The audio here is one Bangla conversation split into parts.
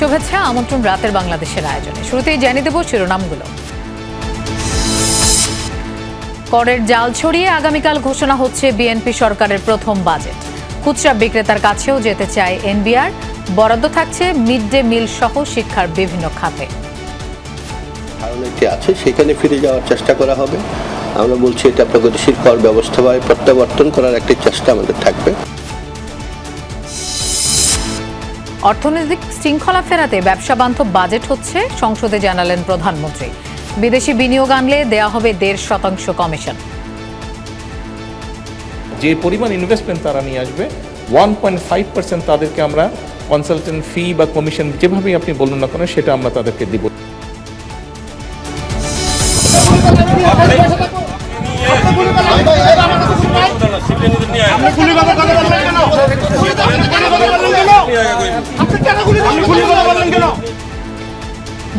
শুভেচ্ছা আমন্ত্রণ রাতের বাংলাদেশের আয়োজনে। শুরুতেই জানিয়ে দেব শিরোনামগুলো। করের জাল ছড়িয়ে আগামীকাল ঘোষণা হচ্ছে বিএনপি সরকারের প্রথম বাজেট। খুচরা বিক্রেতার কাছেও যেতে চায় এনবিআর। বরাদ্দ থাকছে মিড ডে মিল সহ শিক্ষার বিভিন্ন খাতে। আছে সেখানে ফিরে যাওয়ার চেষ্টা করা হবে। আমরা বলছি এটা প্রগতিশীল কর ব্যবস্থায় প্রত্যাবর্তন করার একটি চেষ্টা আমাদের থাকবে। অর্থনৈতিক শৃঙ্খলা ফেরাতে ব্যবসা বান্ধব বাজেট হচ্ছে, সংসদে জানালেন প্রধানমন্ত্রী। বিদেশি বিনিয়োগ আনলে দেয়া হবে 1.5% কমিশন। যে পরিমাণ ইনভেস্টমেন্ট তারা নিয়ে আসবে 1.5% তাদেরকে আমরা কনসালটেন্ট ফি বা কমিশন যেভাবেই আপনি বলুন না কেন সেটা আমরা তাদেরকে দিব।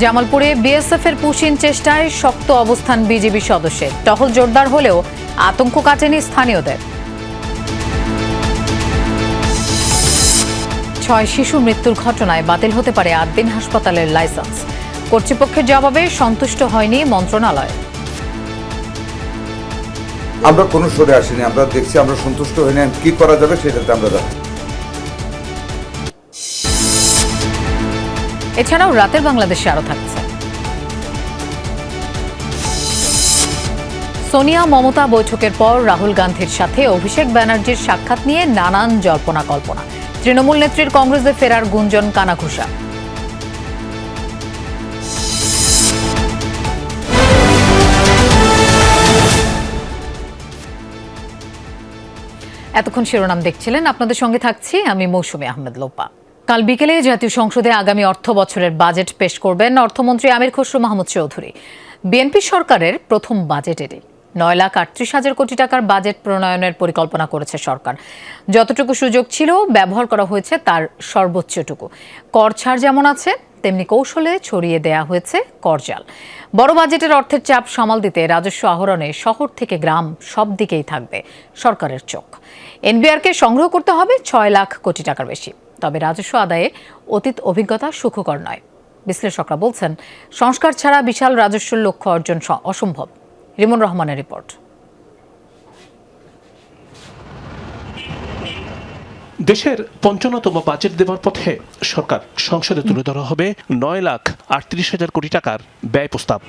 জামালপুরে বিএসএফ এর পুশিন চেষ্টায় শক্ত অবস্থান বিজিবি সদস্যের। টহল জোরদার হলেও আতঙ্ক কাটেনি স্থানীয়দের। 6 শিশু মৃত্যুর ঘটনায় বাতিল হতে পারে 8 দিন হাসপাতালের লাইসেন্স। কর্তৃপক্ষের জবাবে সন্তুষ্ট হয়নি মন্ত্রণালয়। আমরা কোনো সরে আসিনি, আমরা দেখছি, আমরা সন্তুষ্ট হই না, কি করা যাবে সেটাতে আমরা যাচ্ছি। এছাড়াও রাতের বাংলাদেশে আরো থাকছে। সোনিয়া মমতা বৈঠকের পর রাহুল গান্ধীর সাথে অভিষেক ব্যানার্জির সাক্ষাৎ নিয়ে নানান জল্পনা কল্পনা। তৃণমূল নেত্রীর কংগ্রেসে ফেরার গুঞ্জন কানাঘুষা। এতক্ষণ শিরোনাম দেখছিলেন, আপনাদের সঙ্গে থাকছি আমি মৌসুমী আহমেদ লোপা। কাল বিকেলে জাতীয় সংসদে আগামী অর্থ বছরের বাজেট পেশ করবেন অর্থমন্ত্রী আমির খসরু মাহমুদ চৌধুরী। বিএনপি সরকারের প্রথম বাজেট এটি। 9,38,000 কোটি টাকার বাজেট প্রণয়নের পরিকল্পনা করেছে সরকার। যতটুকু সুযোগ ছিল ব্যবহার করা হয়েছে তার সর্বোচ্চটুকু। কর ছাড় যেমন আছে তেমনি কৌশলে ছড়িয়ে দেয়া হয়েছে করজাল। বড় বাজেটের অর্থের চাপ সামাল দিতে রাজস্ব আহরণে শহর থেকে গ্রাম সব দিকেই থাকবে সরকারের চোখ। এনবিআরকে সংগ্রহ করতে হবে 6 লাখ কোটি টাকার বেশি। তবে রাজস্ব আদায়ে অতীত অভিজ্ঞতা সুখকর নয়। বিশ্লেষকরা বলছেন সংস্কার ছাড়া বিশাল রাজস্ব লক্ষ্য অর্জন অসম্ভব। রিমন রহমানের রিপোর্ট। দেশের 55তম বাজেট দেওয়ার পথে সরকার। সংসদে তুলে ধরা হবে 9,38,000 কোটি টাকার ব্যয় প্রস্তাব।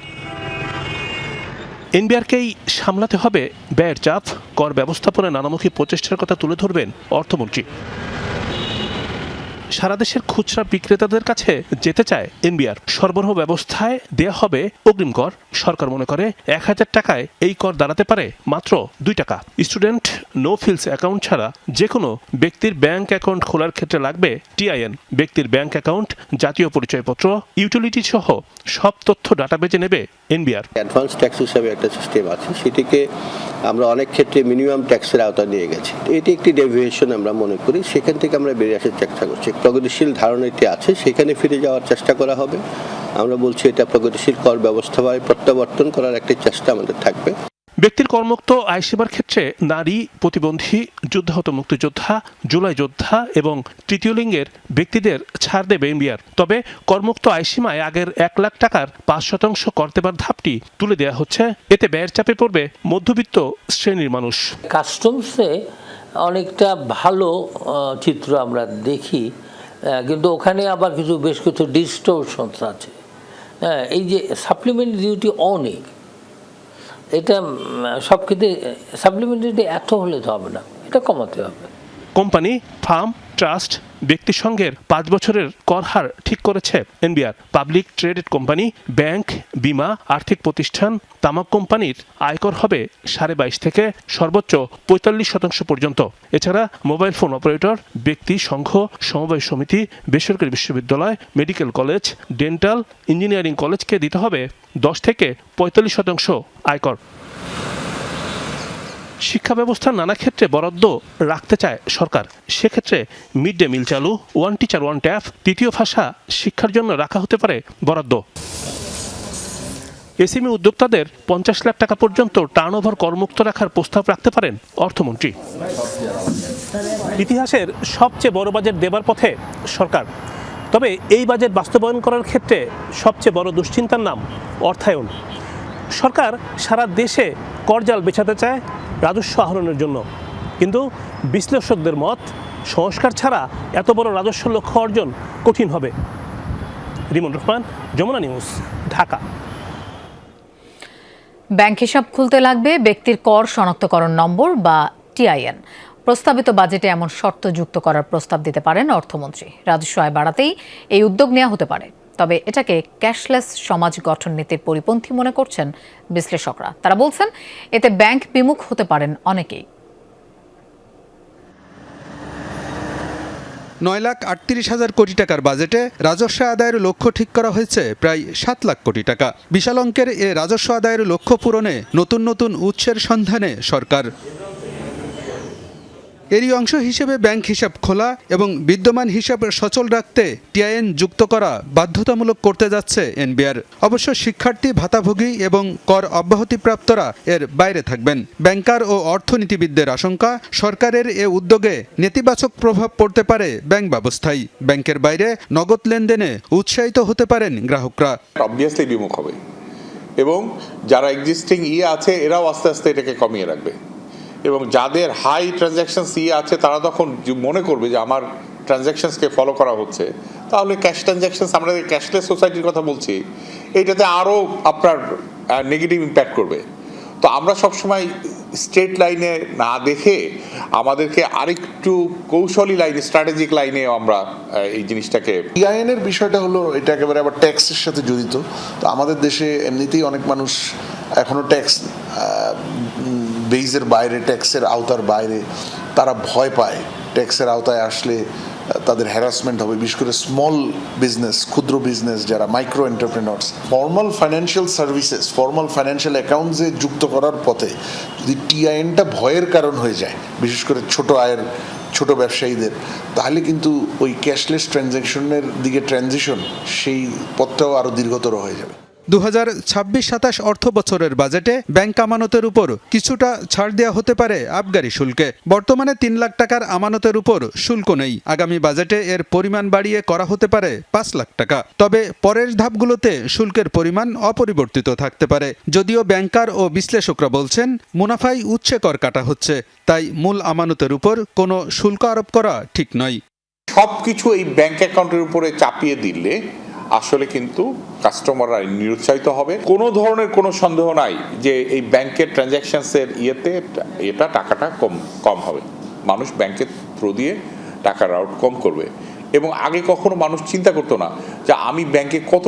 এনবিআরকেই সামলাতে হবে ব্যয়ের চাপ। কর ব্যবস্থাপনায় নানামুখী প্রচেষ্টার কথা তুলে ধরবেন অর্থমন্ত্রী। সারা দেশের খুচরা বিক্রেতাদের কাছে যেতে চায় এনবিআর। সরবরাহ ব্যবস্থায় দেয়া হবে অগ্রিম কর। সরকার মনে করে 1,000 টাকায় এই কর দাঁড়াতে পারে মাত্র 2 টাকা। স্টুডেন্ট নো ফিলস অ্যাকাউন্ট ছাড়া যে কোনো ব্যক্তির ব্যাংক অ্যাকাউন্ট খোলার ক্ষেত্রে লাগবে টিআইএন। ব্যক্তির ব্যাংক অ্যাকাউন্ট, জাতীয় পরিচয়পত্র, ইউটিলিটি সহ সব তথ্য ডাটাবেজে নেবে এনবিআর। অ্যাডভান্স ট্যাক্স হিসাবে একটা সিস্টেম আছে, সেটিকে আমরা অনেক ক্ষেত্রে মিনিমাম ট্যাক্সের আওতায় নিয়ে গেছি। এটি একটি ডেভিয়েশন আমরা মনে করি, সেখান থেকে আমরা বেরিয়ে আসার চেষ্টা করছি। প্রগতিশীল ধারণাটি আছে সেখানে ফিরে যাওয়ার চেষ্টা করা হবে। আমরা বলছি এটা প্রগতিশীল কর ব্যবস্থায় প্রত্যাবর্তন করার একটি চেষ্টা আমাদের থাকবে। ব্যক্তির করমুক্ত আয়সীমার ক্ষেত্রে নারী, প্রতিবন্ধী, যুদ্ধাহত মুক্তিযোদ্ধা, জুলাই যোদ্ধা এবং তৃতীয় লিঙ্গের ব্যক্তিদের ছাড় দেবে এনবিআর। তবে করমুক্ত আয়সীমায় আগের 1 লাখ টাকার 5% কর দেবার ধাপটি তুলে দেওয়া হচ্ছে। এতে ব্যয়ের চাপে পড়বে মধ্যবিত্ত শ্রেণীর মানুষ। কাস্টমসে অনেকটা ভালো চিত্র আমরা দেখি, কিন্তু ওখানে আবার বেশ কিছু ডিস্টোরশনস আছে। এই যে সাপ্লিমেন্টারি ডিউটি অনেক, এটা সব ক্ষেত্রে সাপ্লিমেন্টারি এত হলে তো হবে না, এটা কমাতে হবে। কোম্পানি, ফার্ম, ট্রাস্ট, ব্যক্তি সংঘের 5 বছরের কর হার ঠিক করেছে NBR. Public traded company, bank, বীমা, আর্থিক প্রতিষ্ঠান, তামাক কোম্পানির আয়কর হবে 22.5 থেকে সর্বোচ্চ 45% পর্যন্ত। এছাড়া মোবাইল ফোন অপারেটর, ব্যক্তি সংঘ, সমবায় সমিতি, বেসরকারি বিশ্ববিদ্যালয়, মেডিকেল কলেজ, ডেন্টাল, ইঞ্জিনিয়ারিং কলেজকে দিতে হবে 10 থেকে 45% আয়কর। শিক্ষা ব্যবস্থার নানা ক্ষেত্রে বরাদ্দ রাখতে চায় সরকার। সেক্ষেত্রে মিড ডে মিল চালু, ওয়ান টিচার ওয়ান ট্যাব, তৃতীয় ভাষা শিক্ষার জন্য রাখা হতে পারে বরাদ্দ। এসএমই উদ্যোক্তাদের 50 লাখ টাকা পর্যন্ত টার্নওভার করমুক্ত রাখার প্রস্তাব রাখতে পারেন অর্থমন্ত্রী। ইতিহাসের সবচেয়ে বড় বাজেট দেবার পথে সরকার। তবে এই বাজেট বাস্তবায়ন করার ক্ষেত্রে সবচেয়ে বড় দুশ্চিন্তার নাম অর্থায়ন। সরকার সারা দেশে করজাল বেচাতে চায় রাজস্ব আহরণের জন্য, কিন্তু বিশ্লেষকদের মত সংস্কার ছাড়া এত বড় রাজস্ব লক্ষ্য অর্জন কঠিন হবে। রিমন রহমান, যমুনা নিউজ, ঢাকা। ব্যাংক হিসাব খুলতে লাগবে ব্যক্তির কর শনাক্তকরণ নম্বর বা টিআইএন। প্রস্তাবিত বাজেটে এমন শর্ত যুক্ত করার প্রস্তাব দিতে পারেন অর্থমন্ত্রী। রাজস্ব আয় বাড়াতেই এই উদ্যোগ নেওয়া হতে পারে, তবে এটাকে ক্যাশলেস সমাজ গঠন নীতির পরিপন্থী মনে করছেন বিশ্লেষকরা। তারা বলছেন এতে ব্যাংক বিমুখ হতে পারেন অনেকেই। 9,38,000 কোটি টাকার বাজেটে রাজস্ব আদায়ের লক্ষ্য ঠিক করা হয়েছে প্রায় 7 লাখ কোটি টাকা। বিশাল অঙ্কের এ রাজস্ব আদায়ের লক্ষ্য পূরণে নতুন নতুন উৎসের সন্ধানে সরকার। এরই অংশ হিসেবে ব্যাংক হিসাব খোলা এবং বিদ্যমান হিসাব সচল রাখতে টিআইএন যুক্ত করা বাধ্যতামূলক করতে যাচ্ছে এনবিআর। অবশ্য শিক্ষার্থী, ভাতাভোগী এবং কর অব্যাহতিপ্রাপ্তরা এর বাইরে থাকবেন। ব্যাংকার ও অর্থনীতিবিদদের আশঙ্কা, সরকারের এ উদ্যোগে নেতিবাচক প্রভাব পড়তে পারে ব্যাংক ব্যবস্থায়। ব্যাংকের বাইরে নগদ লেনদেনে উৎসাহিত হতে পারেন গ্রাহকরা। অবভিয়াসলি বিমুখ হবে এবং যারা এক্সিস্টিং আছে এরাও আস্তে আস্তে এটাকে কমিয়ে রাখবে, এবং যাদের হাই ট্রানজ্যাকশনস আছে তারা তখন মনে করবে যে আমার ট্রানজ্যাকশনসকে ফলো করা হচ্ছে, তাহলে ক্যাশ ট্রানজ্যাকশনস, আমরা ক্যাশলেস সোসাইটির কথা বলছি, এইটাতে আরও আপনার নেগেটিভ ইম্প্যাক্ট করবে। তো আমরা সবসময় স্ট্রেট লাইনে না দেখে আমাদেরকে আরেকটু কৌশলী লাইনে, স্ট্র্যাটেজিক লাইনে আমরা এই জিনিসটাকে। টিআইএনের বিষয়টা হলো এটা একেবারে আবার ট্যাক্সের সাথে জড়িত। তো আমাদের দেশে এমনিতেই অনেক মানুষ এখনও ট্যাক্স বেইজের বাইরে, ট্যাক্সের আওতার বাইরে, তারা ভয় পায় ট্যাক্সের আওতায় আসলে তাদের হ্যারাসমেন্ট হবে, বিশেষ করে স্মল বিজনেস, ক্ষুদ্র বিজনেস যারা, micro entrepreneurs. Formal financial services, formal financial অ্যাকাউন্টসে যুক্ত করার পথে যদি টিআইএনটা ভয়ের কারণ হয়ে যায়, বিশেষ করে ছোট আয়ের ছোট ব্যবসায়ীদের, তাহলে কিন্তু ওই ক্যাশলেস ট্রানজ্যাকশনের দিকে ট্রানজিশন, সেই পথটাও আরও দীর্ঘতর হয়ে যাবে। 2026-27 অর্থ বছরের বাজেটে ব্যাংক আমানতের উপর কিছুটা ছাড় দেওয়া হতে পারে আবগারি শুল্কে। বর্তমানে 3 লাখ টাকার আমানতের উপর শুল্ক নেই। আগামী বাজেটে এর পরিমাণ বাড়িয়ে করা হতে পারে 5 লাখ টাকা। তবে পরের ধাপগুলোতে শুল্কের পরিমাণ অপরিবর্তিত থাকতে পারে। যদিও ব্যাংকার ও বিশ্লেষকরা বলছেন মুনাফায় উৎসে কর কাটা হচ্ছে, তাই মূল আমানতের উপর কোনো শুল্ক আরোপ করা ঠিক নয়। সবকিছু এই ব্যাংক অ্যাকাউন্টের উপরে চাপিয়ে দিলে আসলে কিন্তু কাস্টমাররা নিরুৎসাহিত হবে। কোনো ধরনের কোনো সন্দেহ নাই যে এই ব্যাংকের ট্রানজ্যাকশনসের এটা টাকাটা কম হবে। মানুষ ব্যাংকের থ্রু দিয়ে টাকার আউট কম করবে, এবং আগে কখনো মানুষ চিন্তা করতো না যে আমি ব্যাংকে কত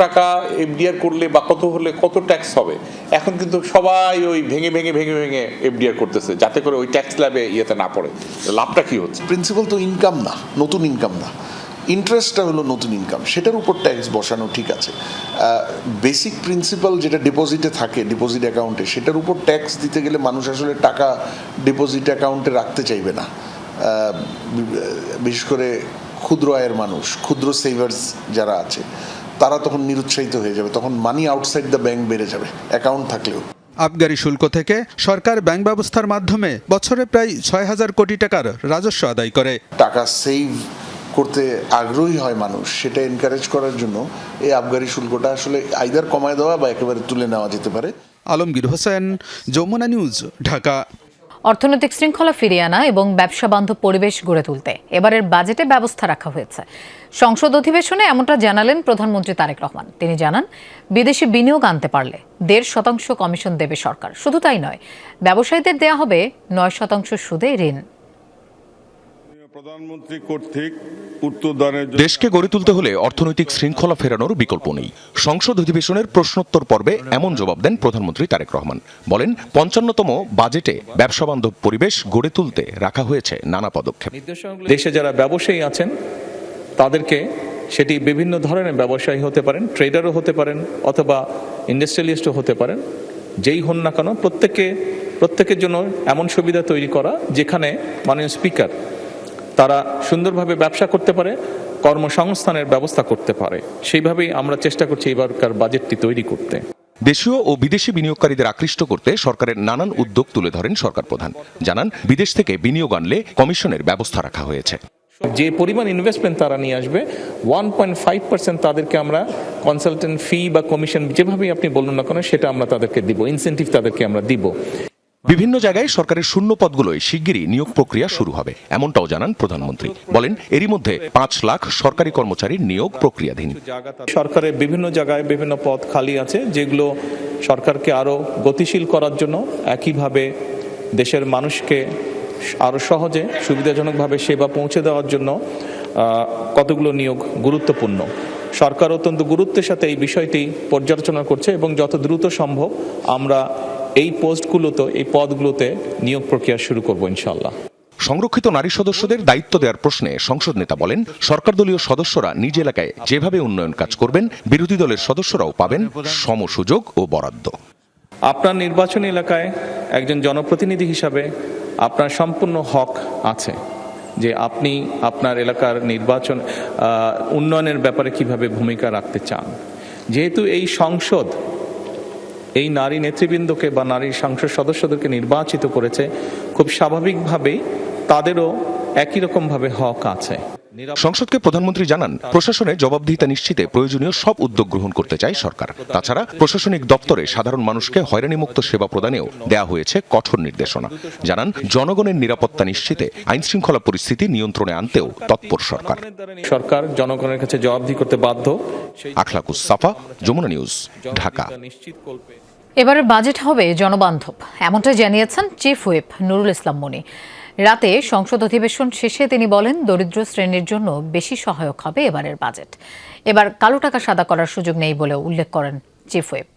টাকা এফডিআর করলে বা কত হলে কত ট্যাক্স হবে। এখন কিন্তু সবাই ওই ভেঙে এফডিআর করতেছে, যাতে করে ওই ট্যাক্স ল্যাবে না পড়ে। লাভটা কি হচ্ছে? প্রিন্সিপাল তো ইনকাম না, নতুন ইনকাম না, ইন্টারেস্টটা হলো নতুন ইনকাম, সেটার উপর ট্যাক্স বসানো ঠিক আছে। বেসিক প্রিন্সিপাল যেটা ডিপোজিটে থাকে, ডিপোজিট অ্যাকাউন্টে, সেটার উপর ট্যাক্স দিতে গেলে মানুষ আসলে টাকা ডিপোজিট অ্যাকাউন্টে রাখতে চাইবে না। বিশেষ করে ক্ষুদ্র আয়ের মানুষ, ক্ষুদ্র সেভার্স যারা আছে, তারা তখন নিরুৎসাহিত হয়ে যাবে, তখন মানি আউটসাইড দ্য ব্যাংক বেড়ে যাবে অ্যাকাউন্ট থাকলেও। আবগারি শুল্ক থেকে সরকার ব্যাংক ব্যবস্থার মাধ্যমে বছরে প্রায় 6,000 কোটি টাকার রাজস্ব আদায় করে। টাকা সেভ করতে আগ্রহী হয় মানুষ, সেটা এনকারেজ করার জন্য এই আবগারি শুল্কটা আসলে আইদার কমায় দেওয়া বা একেবারে তুলে নেওয়া যেতে পারে। আলমগীর হোসেন, যমুনা নিউজ, ঢাকা। অর্থনৈতিক শৃঙ্খলা ফিরিয়ে আনা এবং ব্যবসা বান্ধব পরিবেশ গড়ে তুলতে এবারের বাজেটে ব্যবস্থা রাখা হয়েছে। সংসদ অধিবেশনে এমনটা জানালেন প্রধানমন্ত্রী তারেক রহমান। তিনি জানান, বিদেশি বিনিয়োগ আনতে পারলে 1.5% কমিশন দেবে সরকার। শুধু তাই নয়, ব্যবসায়ীদের দেয়া হবে 9% সুদে ঋণ। প্রধানমন্ত্রী কর্তৃক উত্তরদানের দেশকে গড়ে তুলতে হলে অর্থনৈতিক শৃঙ্খলা ফেরানোর বিকল্প নেই। সংসদ অধিবেশনের প্রশ্নোত্তর পর্বে এমন জবাব দেন প্রধানমন্ত্রী তারেক রহমান। বলেন, 55তম বাজেটে ব্যবসা বান্ধব পরিবেশ গড়ে তুলতে রাখা হয়েছে নানা পদক্ষেপ। দেশে যারা ব্যবসায়ী আছেন তাদেরকে, সেটি বিভিন্ন ধরনের ব্যবসায়ী হতে পারেন, ট্রেডারও হতে পারেন, অথবা ইন্ডাস্ট্রিয়ালিস্টও হতে পারেন, যেই হন না কেন, প্রত্যেকের জন্য এমন সুবিধা তৈরি করা যেখানে মাননীয় স্পিকার তারা সুন্দরভাবে ব্যবসা করতে পারে, কর্মসংস্থানের ব্যবস্থা করতে পারে। সেইভাবেই আমরা চেষ্টা করছি এবারকার বাজেটটি তৈরি করতে। দেশীয় ও বিদেশি বিনিয়োগকারীদের আকৃষ্ট করতে সরকারের নানান উদ্যোগ তুলে ধরেন সরকার প্রধান। জানান, বিদেশ থেকে বিনিয়োগ আনলে কমিশনের ব্যবস্থা রাখা হয়েছে। যে পরিমাণ ইনভেস্টমেন্ট তারা নিয়ে আসবে 1.5% তাদেরকে আমরা কনসালটেন্ট ফি বা কমিশন যেভাবেই আপনি বলুন না কেন সেটা আমরা তাদেরকে দিব, ইনসেন্টিভ তাদেরকে আমরা দিব। বিভিন্ন জায়গায় সরকারের শূন্য পদগুলোয় শিগগিরই নিয়োগ প্রক্রিয়া শুরু হবে, এমনটাও জানান প্রধানমন্ত্রী। বলেন এরই মধ্যে 5 লাখ সরকারি কর্মচারীর নিয়োগ প্রক্রিয়াধীন। সরকারের বিভিন্ন জায়গায় বিভিন্ন পদ খালি আছে, যেগুলো সরকারকে আরো গতিশীল করার জন্য, একইভাবে দেশের মানুষকে আরো সহজে সুবিধাজনকভাবে সেবা পৌঁছে দেওয়ার জন্য কতগুলো নিয়োগ গুরুত্বপূর্ণ। সরকার অত্যন্ত গুরুত্বের সাথে এই বিষয়টি পর্যালোচনা করছে এবং যত দ্রুত সম্ভব আমরা এই পদগুলোতে নিয়োগ প্রক্রিয়া শুরু করব ইনশাআল্লাহ। সংরক্ষিত নারী সদস্যদের দায়িত্ব দেওয়ার প্রশ্নে সংসদ নেতা বলেন, সরকার দলীয় সদস্যরা নিজ এলাকায় যেভাবে উন্নয়ন কাজ করবেন, বিরোধী দলের সদস্যরাও পাবেন সম সুযোগ ও বরাদ্দ। আপনার নির্বাচনী এলাকায় একজন জনপ্রতিনিধি হিসাবে আপনার সম্পূর্ণ হক আছে যে আপনি আপনার এলাকার নির্বাচন উন্নয়নের ব্যাপারে কিভাবে ভূমিকা রাখতে চান। যেহেতু এই সংসদ এই নারী নেতৃবৃন্দকে বা নারী সংসদ সদস্যদেরকে নির্বাচিত করেছে, খুব স্বাভাবিকভাবেই তাদেরও একই রকমভাবে হক আছে। সংসদকে প্রধানমন্ত্রী জানান, প্রশাসনে জবাবদিহিতা নিশ্চিতে প্রয়োজনীয় সব উদ্যোগ গ্রহণ করতে চায় সরকার। তাছাড়া প্রশাসনিক দপ্তরে সাধারণ মানুষকে হয়রানিমুক্ত সেবা প্রদানেও দেয়া হয়েছে কঠোর নির্দেশনা। জানান, জনগণের নিরাপত্তা নিশ্চিতে আইন শৃঙ্খলা পরিস্থিতি নিয়ন্ত্রণে আনতেও তৎপর সরকার। সরকার জনগণের কাছে জবাবদিহি করতে বাধ্য। আখলাকুস সাফা, যমুনা নিউজ, ঢাকা। এবারের বাজেট হবে জনবান্ধব, এমনটাই জানিয়েছেন চিফ হুইপ নুরুল ইসলাম মনি। রাতে সংসদ অধিবেশন শেষে তিনি বলেন, দরিদ্র শ্রেণীর জন্য বেশি সহায়ক হবে এবারের বাজেট। এবার কালো টাকা সাদা করার সুযোগ নেই বলে উল্লেখ করেন চিফ হুইপ।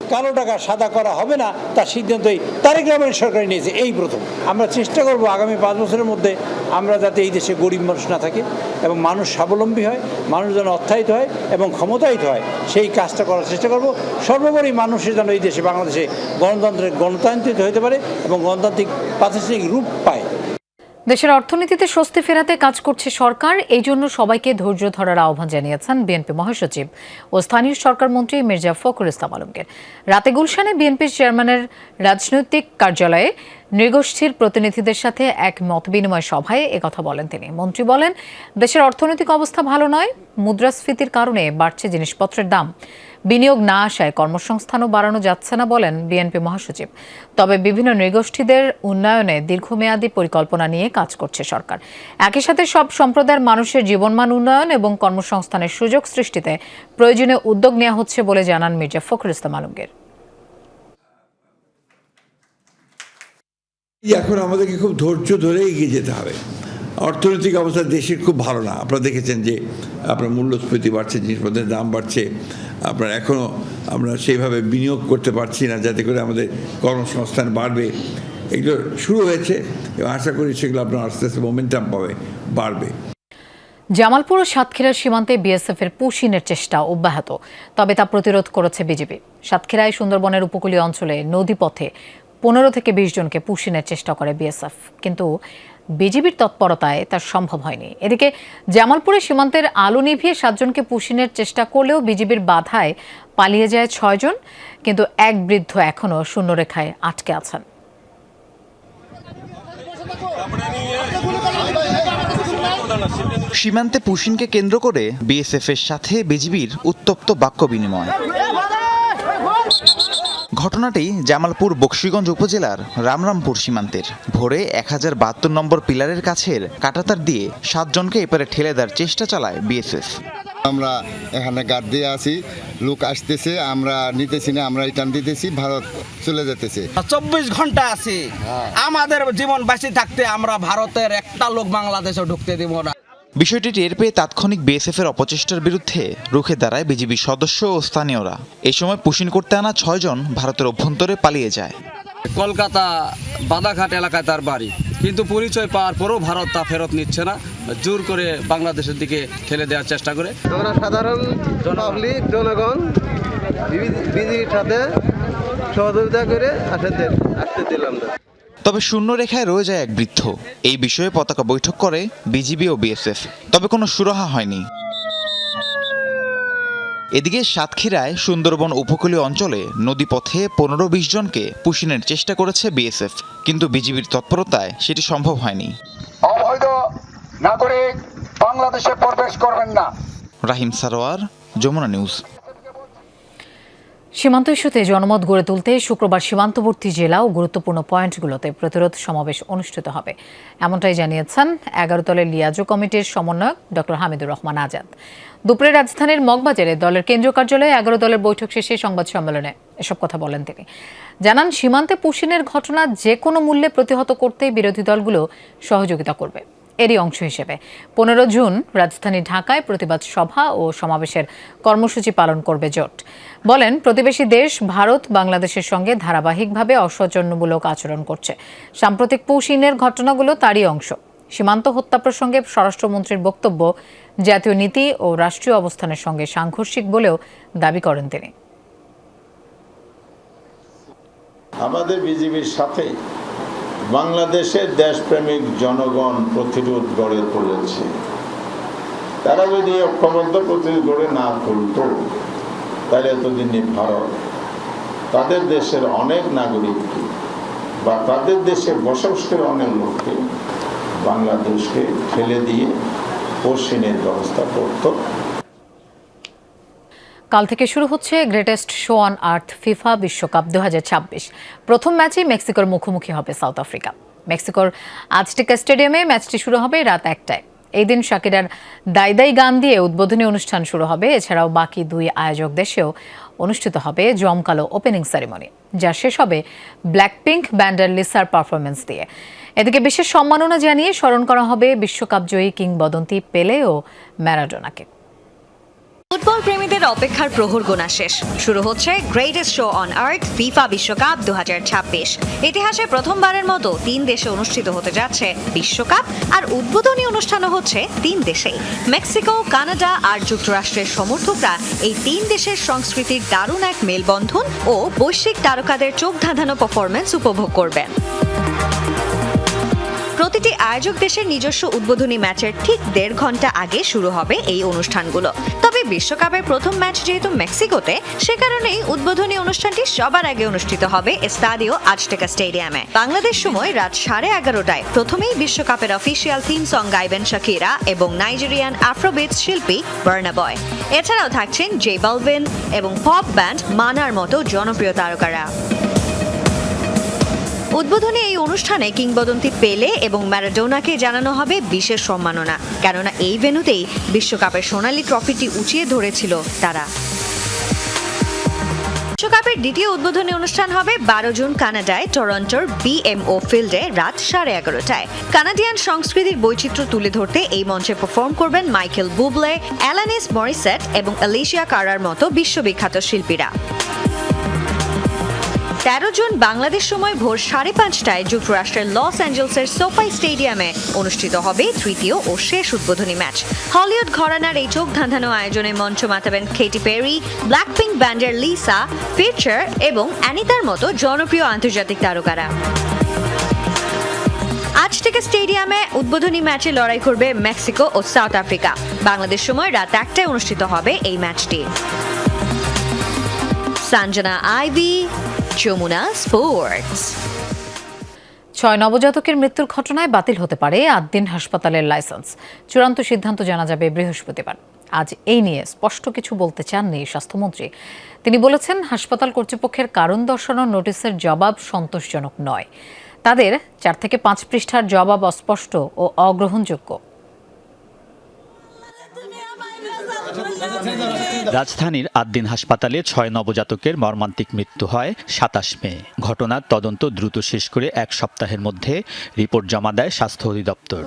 কালো টাকা সাদা করা হবে না তার সিদ্ধান্তই তারেক রহমানের সরকার নিয়েছে, এই প্রথম। আমরা চেষ্টা করব আগামী 5 বছরের মধ্যে আমরা যাতে এই দেশে গরিব মানুষ না থাকে এবং মানুষ স্বাবলম্বী হয়, মানুষ যেন অর্থায়িত হয় এবং ক্ষমতায়িত হয়, সেই কাজটা করার চেষ্টা করব। সর্বোপরি মানুষের যেন এই দেশে বাংলাদেশে গণতান্ত্রিক হতে পারে এবং গণতান্ত্রিক প্রাতিষ্ঠানিক রূপ পায়। দেশের অর্থনীতিতে স্বস্তি ফেরাতে কাজ করছে সরকার, এই জন্য সবাইকে ধৈর্য ধরার আহ্বান জানিয়েছেন বিএনপি মহাসচিব ও স্থানীয় সরকার মন্ত্রী মির্জা ফখরুল ইসলাম আলমগীর। রাতে গুলশানে বিএনপির চেয়ারম্যানের রাজনৈতিক কার্যালয়ে নৃগোষ্ঠীর প্রতিনিধিদের সাথে এক মতবিনিময় সভায় একথা বলেন তিনি। মন্ত্রী বলেন, দেশের অর্থনৈতিক অবস্থা ভালো নয়, মুদ্রাস্ফীতির কারণে বাড়ছে জিনিসপত্রের দাম, বিনিয়োগ না আসায় কর্মসংস্থানও বাড়ানো যাচ্ছে না বলেন বিএনপি মহাসচিব। তবে বিভিন্ন নৃগোষ্ঠীদের উন্নয়নে দীর্ঘমেয়াদী পরিকল্পনা নিয়ে কাজ করছে সরকার। একই সাথে সব সম্প্রদায়ের মানুষের জীবনমান উন্নয়ন এবং কর্মসংস্থানের সুযোগ সৃষ্টিতে প্রয়োজনীয় উদ্যোগ নেওয়া হচ্ছে বলে জানান মির্জা ফখরুল ইসলাম আলমগীর। এখন আমাদেরকে খুব ধৈর্য ধরে এগিয়ে যেতে হবে। অর্থনৈতিক অবস্থা দেশের খুব ভালো না, আপনারা দেখেছেন যে আপনার মূল্যস্ফীতি বাড়ছে, জিনিসপত্রের দাম বাড়ছে, আপনার এখনও আমরা সেইভাবে বিনিয়োগ করতে পারছি না যাতে করে আমাদের কর্মসংস্থান বাড়বে। এগুলো শুরু হয়েছে এবং আশা করি সেগুলো আপনার আস্তে আস্তে মোমেন্টাম বাড়বে। জামালপুর ও সাতক্ষীরার সীমান্তে বিএসএফের পুশিনের চেষ্টা অব্যাহত, তবে তা প্রতিরোধ করেছে বিজিবি। সাতক্ষীরায় সুন্দরবনের উপকূলীয় অঞ্চলে নদীপথে 15 থেকে 20 জনকে পুশিনের চেষ্টা করে বিএসএফ, কিন্তু বিজিবির তৎপরতায় তা সম্ভব হয়নি। এদিকে জামালপুরে সীমান্তের আলো নিভিয়ে 7 জনকে পুশিনের চেষ্টা করলেও বিজিবির বাধায় পালিয়ে যায় 6 জন, কিন্তু এক বৃদ্ধ এখনও শূন্যরেখায় আটকে আছেন। সীমান্তে পুশিনকে কেন্দ্র করে বিএসএফ এর সাথে বিজিবির উত্তপ্ত বাক্য বিনিময়। ঘটনাটি জামালপুর বকশীগঞ্জ উপজেলার রামরামপুর সীমান্তের। ভোরে 1072 নম্বর পিলারের কাছের কাঁটাতার দিয়ে 7 জনকে এপারে ঠেলে দেওয়ার চেষ্টা চালায় বিএসএফ। আমরা এখানে গার্ড দিয়ে আছি, লোক আসতেছে, আমরা নিতেছি না, আমরা রিটার্ন দিতেছি, ভারত চলে যেতেছে। 24 ঘন্টা আছি, আমাদের জীবন বাঁচি থাকতে আমরা ভারতের একটা লোক বাংলাদেশে ঢুকতে দেব না। বিষয়টি টের পেয়ে তাৎক্ষণিক বিএসএফ এর অপচেষ্টার বিরুদ্ধে রুখে দাঁড়ায় বিজিবি সদস্য ও স্থানীয়রা। এই সময় পুশিন করতে আনা 6 জন ভারতের অভ্যন্তরে পালিয়ে যায়। কলকাতা বাদাঘাট এলাকায় তার বাড়ি, কিন্তু পরিচয় পাওয়ার পরও ভারত তা ফেরত নিচ্ছে না, জোর করে বাংলাদেশের দিকে ঠেলে দেওয়ার চেষ্টা করে। আমরা সাধারণ জনগণ বিজিবির সাথে সহযোগিতা করে আসতে দিলাম না। তবে শূন্য রেখায় রয়ে যায় এক বৃদ্ধ। এই বিষয়ে পতাকা বৈঠক করে বিজিবি ও বিএসএফ, তবে কোনো সুরাহা হয়নি। এদিকে সাতক্ষীরায় সুন্দরবন উপকূলীয় অঞ্চলে নদীপথে 15-20 জনকে পুশিনের চেষ্টা করেছে বিএসএফ, কিন্তু বিজিবির তৎপরতায় সেটি সম্ভব হয়নি। অবৈধ নাগরিক বাংলাদেশে প্রবেশ করবেন না। রাহিম সারোয়ার, যমুনা নিউজ। সীমান্ত ইস্যুতে জনমত গড়ে তুলতে শুক্রবার সীমান্তবর্তী জেলা ও গুরুত্বপূর্ণ পয়েন্টগুলোতে প্রতিরোধ সমাবেশ অনুষ্ঠিত হবে, এমনটাই জানিয়েছেন 11 দলের লিয়াজো কমিটির সমন্বয়ক ডক্টর হামিদুর রহমান আজাদ। দুপুরে রাজধানীর মগবাজারে দলের কেন্দ্রীয় কার্যালয়ে 11 দলের বৈঠক শেষে সংবাদ সম্মেলনে এসব কথা বলেন তিনি। জানান, সীমান্তে পুশিনের ঘটনা যে কোনো মূল্যে প্রতিহত করতে বিরোধী দলগুলো সহযোগিতা করবে। এরই অংশ হিসেবে 15 জুন রাজধানী ঢাকায় প্রতিবাদ সভা ও সমাবেশের কর্মসূচি পালন করবে জোট। বলেন, প্রতিবেশী দেশ ভারত বাংলাদেশের সঙ্গে ধারাবাহিকভাবে অসৌজন্যমূলক আচরণ করছে। সাম্প্রতিক পুশিনের ঘটনাগুলো তারই অংশ। সীমান্ত হত্যা প্রসঙ্গে স্বরাষ্ট্রমন্ত্রীর বক্তব্য জাতীয় নীতি ও রাষ্ট্রীয় অবস্থানের সঙ্গে সাংঘর্ষিক বলেও দাবি করেন তিনি। আমাদের বিজিবির সাথে বাংলাদেশের দেশপ্রেমিক জনগণ প্রতিরোধ গড়ে তুলেছে। তারা যদি ঐক্যবদ্ধ প্রতিরোধ গড়ে না তুলত, তাহলে এতদিনে ভারত তাদের দেশের অনেক নাগরিককে বা তাদের দেশে বসবাসের অনেক লোককে বাংলাদেশকে ঠেলে দিয়ে পশ্চিমের ব্যবস্থা করত। কাল থেকে শুরু হচ্ছে greatest show on earth FIFA বিশ্বকাপ 2026। প্রথম ম্যাচে মেক্সিকোর মুখোমুখি হবে সাউথ আফ্রিকা। মেক্সিকোর আজটেকা স্টেডিয়ামে ম্যাচটি শুরু হবে রাত 1টায়। এই দিন শাকিরার দাই দাই গান দিয়ে উদ্বোধনী অনুষ্ঠান শুরু হবে। এছাড়াও বাকি দুই আয়োজক দেশেও অনুষ্ঠিত হবে জমকালো ওপেনিং সেরিমনি, যা শেষ হবে ব্ল্যাকপিঙ্ক ব্যান্ডের লিসার পারফরমেন্স দিয়ে। এদিকে বিশেষ সম্মাননা জানিয়ে স্মরণ করা হবে বিশ্বকাপ জয়ী কিংবদন্তি পেলে ও ম্যারাডোনাকে। ফুটবল প্রেমীদের অপেক্ষার প্রহর গোনা শেষ। শুরু হচ্ছে greatest show on earth FIFA বিশ্বকাপ 2026। ইতিহাসে প্রথমবারের মতো 3 দেশে অনুষ্ঠিত হতে যাচ্ছে বিশ্বকাপ, আর উদ্বোধনী অনুষ্ঠানও হচ্ছে 3 দেশেই। মেক্সিকো, কানাডা আর যুক্তরাষ্ট্রের সমর্থকরা এই 3 দেশের সংস্কৃতির দারুণ এক মেলবন্ধন ও বৈশ্বিক তারকাদের চোখ ধাঁধানো পারফরমেন্স উপভোগ করবেন। প্রতিটি আয়োজক দেশের নিজস্ব উদ্বোধনী ম্যাচের ঠিক 1.5 ঘন্টা আগে শুরু হবে এই অনুষ্ঠানগুলো। তবে বিশ্বকাপের প্রথম ম্যাচ যেহেতু মেক্সিকোতে, সে কারণেই উদ্বোধনী অনুষ্ঠানটি সবার আগে অনুষ্ঠিত হবে এস্তাদিও আজটেকা স্টেডিয়ামে। বাংলাদেশ সময় রাত 11:30টায় প্রথমেই বিশ্বকাপের অফিসিয়াল থিম সং গাইবেন শাকিরা এবং নাইজেরিয়ান আফ্রোবিটস শিল্পী বার্না বয়। এছাড়াও থাকছেন জে বালভিন এবং পপ ব্যান্ড মানার মতো জনপ্রিয় তারকারা। উদ্বোধনী এই অনুষ্ঠানে কিংবদন্তি পেলে এবং ম্যারাডোনাকে জানানো হবে বিশেষ সম্মাননা, কেননা এই ভেন্যুতেই বিশ্বকাপের সোনালী ট্রফিটি উঁচিয়ে ধরেছিল তারা। বিশ্বকাপের দ্বিতীয় উদ্বোধনী অনুষ্ঠান হবে 12 জুন কানাডায় টরন্টোর BMO ফিল্ডে রাত 11:30টায়। কানাডিয়ান সংস্কৃতির বৈচিত্র্য তুলে ধরতে এই মঞ্চে পারফর্ম করবেন মাইকেল বুবলে, অ্যালানিস মরিসেট এবং অ্যালিশিয়া কারার মতো বিশ্ববিখ্যাত শিল্পীরা। 13 জুন বাংলাদেশ সময় ভোর 5:30টায় যুক্তরাষ্ট্রের লস অ্যাঞ্জেলসের সোফাই স্টেডিয়ামে অনুষ্ঠিত হবে তৃতীয় ও শেষ উদ্বোধনী ম্যাচ। হলিউড ঘরানার এই চোখ ধাঁধানো আয়োজনে মঞ্চ মাতাবেন কেটি পেরি, ব্ল্যাকপিঙ্ক ব্যান্ডের লিসা, ফিউচার এবং অ্যানিতার মতো জনপ্রিয় আন্তর্জাতিক তারকারা। আজটেকা স্টেডিয়ামে উদ্বোধনী ম্যাচে লড়াই করবে মেক্সিকো ও সাউথ আফ্রিকা। বাংলাদেশ সময় রাত 1টায় অনুষ্ঠিত হবে এই ম্যাচটি। Sanjana ivy, Jamuna sports. 6 নবজাতকের মৃত্যুর ঘটনায় বাতিল হতে পারে 8 দিন হাসপাতালের লাইসেন্স। চূড়ান্ত সিদ্ধান্ত জানা যাবে বৃহস্পতিবার। আজ এই নিয়ে স্পষ্ট কিছু বলতে চাননি স্বাস্থ্যমন্ত্রী। তিনি বলেছেন, হাসপাতাল কর্তৃপক্ষের কারণ দর্শানোর নোটিশের জবাব সন্তোষজনক নয়। তাদের 4 থেকে 5 পৃষ্ঠার জবাব অস্পষ্ট ও অগ্রহণযোগ্য। রাজধানীর 8 দিন হাসপাতালে 6 নবজাতকের মর্মান্তিক মৃত্যু হয় 27 মে। ঘটনার তদন্ত দ্রুত শেষ করে 1 সপ্তাহের মধ্যে রিপোর্ট জমা দেয় স্বাস্থ্য অধিদপ্তর।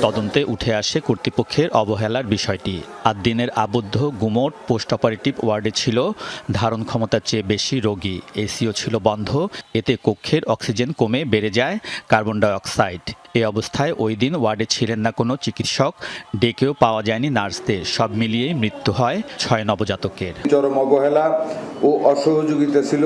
তদন্তে উঠে আসে কর্তৃপক্ষের অবহেলার বিষয়টি। 8 দিনের আবদ্ধ গুমোট পোস্ট অপারেটিভ ওয়ার্ডে ছিল ধারণ ক্ষমতার চেয়ে বেশি রোগী। এসিও ছিল বন্ধ। এতে কক্ষের অক্সিজেন কমে বেড়ে যায় কার্বন ডাই অক্সাইড। এই অবস্থায় ওই দিন ওয়ার্ডে ছিলেন না কোনো চিকিৎসক, ডেকেও পাওয়া যায়নি নার্সদের। সব মিলিয়ে মৃত্যু হয় 6 নবজাতকের। চরম অবহেলা ও অসহযোগিতা ছিল।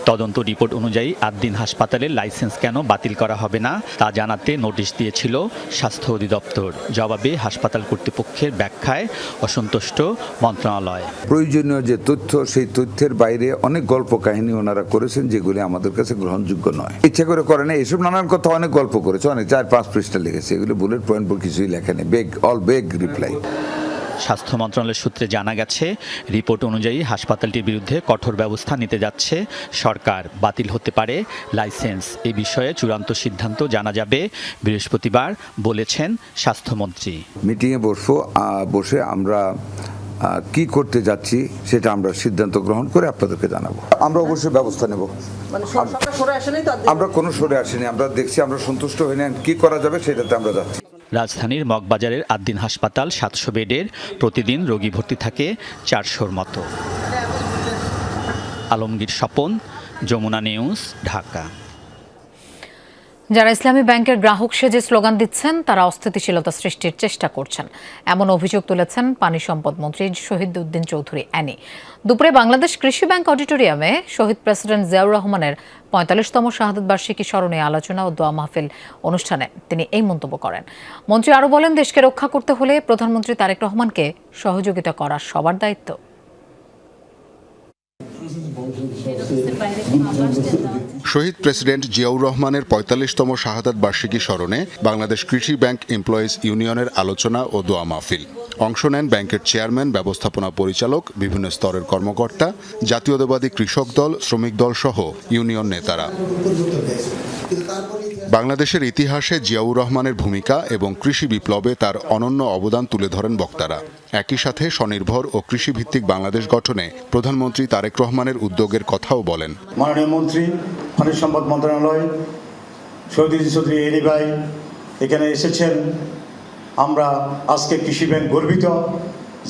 তদন্ত রিপোর্ট অনুযায়ী আদ্দিন হাসপাতালের লাইসেন্স কেন বাতিল করা হবে না তা জানাতে নোটিশ দিয়েছিল স্বাস্থ্য অধিদপ্তর। জবাবে হাসপাতাল কর্তৃপক্ষের ব্যাখ্যায় অসন্তুষ্ট মন্ত্রণালয়। প্রয়োজনীয় যে তথ্য, সেই তথ্যের বাইরে অনেক গল্প কাহিনী ওনারা করেছেন যেগুলি আমাদের কাছে গ্রহণযোগ্য নয়। ইচ্ছা করে করে না, এসব নানান কথা অনেক গল্প করেছে, অনেক 4-5 পৃষ্ঠা লিখেছে, এগুলো বুলেট পয়েন্ট পর কিছুই লেখেনি, বেগ রিপ্লাই। স্বাস্থ্য মন্ত্রণালয়ের সূত্রে জানা গেছে, রিপোর্ট অনুযায়ী হাসপাতালটির বিরুদ্ধে কঠোর ব্যবস্থা নিতে যাচ্ছে সরকার। বাতিল হতে পারে লাইসেন্স। এ বিষয়ে চূড়ান্ত সিদ্ধান্ত জানা যাবে বৃহস্পতিবার, বলেছেন স্বাস্থ্যমন্ত্রী। মিটিংয়ে বসে আমরা কি করতে যাচ্ছি সেটা আমরা সিদ্ধান্ত গ্রহণ করে আপনাদেরকে জানাবো। আমরা অবশ্যই ব্যবস্থা নেব। আমরা কোনো সরে আসিনি, আমরা দেখছি, আমরা সন্তুষ্ট হই না, কি করা যাবে সেটাতে আমরা যাচ্ছি। রাজধানীর মগবাজারের আদ্দিন হাসপাতাল 700 বেডের, প্রতিদিন রোগী ভর্তি থাকে 400-র মতো। আলমগীর স্বপন, যমুনা নিউজ, ঢাকা। যারা ইসলামী ব্যাংকের গ্রাহক সেজে স্লোগান দিচ্ছেন তারা অস্থিতিশীলতা সৃষ্টির চেষ্টা করছেন, এমন অভিযোগ তুলেছেন পানি সম্পদ মন্ত্রী শহীদ উদ্দিন চৌধুরী অ্যানি। দুপুরে বাংলাদেশ কৃষি ব্যাংক অডিটোরিয়ামে শহীদ প্রেসিডেন্ট জিয়াউর রহমানের 45তম শাহাদত বার্ষিকী স্মরণে আলোচনা ও দোয়া মাহফিল অনুষ্ঠানে তিনি এই মন্তব্য করেন। মন্ত্রী আরও বলেন, দেশকে রক্ষা করতে হলে প্রধানমন্ত্রী তারেক রহমানকে সহযোগিতা করা সবার দায়িত্ব। শহীদ প্রেসিডেন্ট জিয়াউর রহমানের 45তম শাহাদাত বার্ষিকী স্মরণে বাংলাদেশ কৃষি ব্যাংক এমপ্লয়িজ ইউনিয়নের আলোচনা ও দোয়া মাহফিল। অংশ নেন ব্যাংকের চেয়ারম্যান, ব্যবস্থাপনা পরিচালক, বিভিন্ন স্তরের কর্মকর্তা, জাতীয়তাবাদী কৃষক দল, শ্রমিক দল সহ ইউনিয়ন নেতারা। বাংলাদেশের ইতিহাসে জিয়াউর রহমানের ভূমিকা এবং কৃষি বিপ্লবে তার অনন্য অবদান তুলে ধরেন বক্তারা। একই সাথে স্বনির্ভর ও কৃষিভিত্তিক বাংলাদেশ গঠনে প্রধানমন্ত্রী তারেক রহমানের উদ্যোগের কথাও বলেন। মাননীয় মন্ত্রী, পানি সম্পদ মন্ত্রণালয়, শহীদ উদ্দিন চৌধুরী এনি ভাই এখানে এসেছেন। আমরা আজকে কৃষি ব্যাংক গর্বিত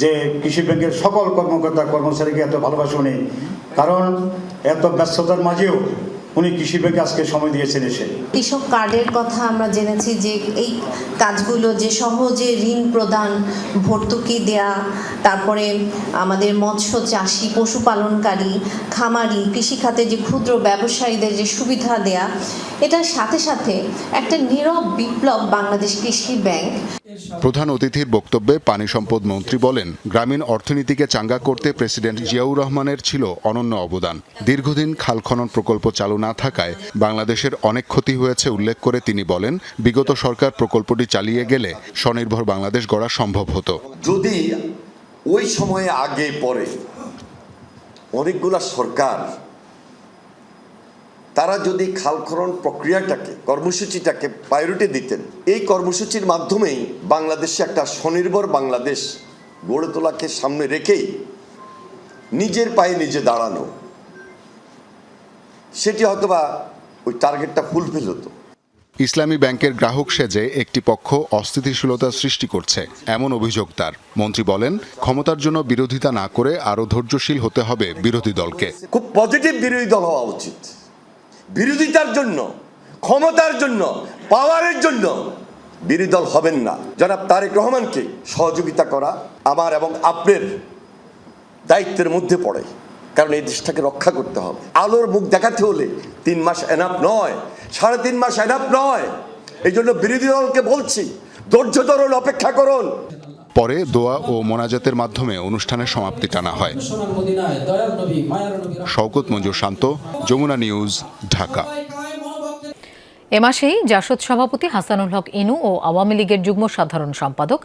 যে কৃষি ব্যাংকের সকল কর্মকর্তা কর্মচারীকে এত ভালোবাসা উনি, কারণ এত ব্যস্ততার মাঝেও উনি কৃষি ব্যাংকে আজকে সময় দিয়েছেন এসে। কৃষক কার্ডের কথা আমরা জেনেছি যে এই কাজগুলো যে সহজে ঋণ প্রদান, ভর্তুকি দেয়া, তারপরে আমাদের মৎস্য চাষি, পশুপালনকারী, খামারি, কৃষিখাতে যে ক্ষুদ্র ব্যবসায়ীদের যে সুবিধা দেয়া, এটার সাথে সাথে একটা নীরব বিপ্লব বাংলাদেশ কৃষি ব্যাংক। প্রধান অতিথির বক্তব্যে পানি সম্পদ মন্ত্রী বলেন, গ্রামীণ অর্থনীতিকে চাঙ্গা করতে প্রেসিডেন্ট জিয়াউর রহমানের ছিল অনন্য অবদান। দীর্ঘদিন খাল খনন প্রকল্প চালু না থাকায় বাংলাদেশের অনেক ক্ষতি হয়েছে উল্লেখ করে তিনি বলেন, বিগত সরকার প্রকল্পটি চালিয়ে গেলে স্বনির্ভর বাংলাদেশ গড়া সম্ভব হতো। যদি ওই সময়ে আগে পরে অনেকগুলা সরকার তারা যদি খাল খনন প্রক্রিয়াটাকে, কর্মসূচিটাকে প্রায়োরিটি দিতেন, এই কর্মসূচির মাধ্যমেই বাংলাদেশে একটা স্বনির্ভর বাংলাদেশ গড়ে তোলাকে সামনে রেখেই নিজের পায়ে নিজে দাঁড়ানো, সেটি হয়তোবা ওই টার্গেটটা ফুলফিল হতো। ইসলামী ব্যাংকের গ্রাহক সেজে একটি পক্ষ অস্থিতিশীলতা সৃষ্টি করছে, এমন অভিযোগ তার। মন্ত্রী বলেন, ক্ষমতার জন্য বিরোধিতা না করে আরও ধৈর্যশীল হতে হবে বিরোধী দলকে। খুব পজিটিভ বিরোধী দল হওয়া উচিত। বিরোধিতার জন্য, ক্ষমতার জন্য, পাওয়ারের জন্য বিরোধী দল হবেন না। জনাব তারেক রহমানকে সহযোগিতা করা আমার এবং আপনার দায়িত্বের মধ্যে পড়ে, কারণ এই দেশটাকে রক্ষা করতে হবে। আলোর মুখ দেখাতে হলে 3 মাস এনাফ নয়, 3.5 মাস এনাফ নয়। এই জন্য বিরোধী দলকে বলছি, ধৈর্য ধরুন, অপেক্ষা করুন। পরে দোয়া ও মোনাজাতের মাধ্যমে অনুষ্ঠানের সমাপ্তি টানা হয়। শওকত মঞ্জুর শান্ত, যমুনা নিউজ, ঢাকা। এ মাসেই জাসদ সভাপতি হাসানুল হক ইনু ও আওয়ামী লীগের যুগ্ম সাধারণ সম্পাদক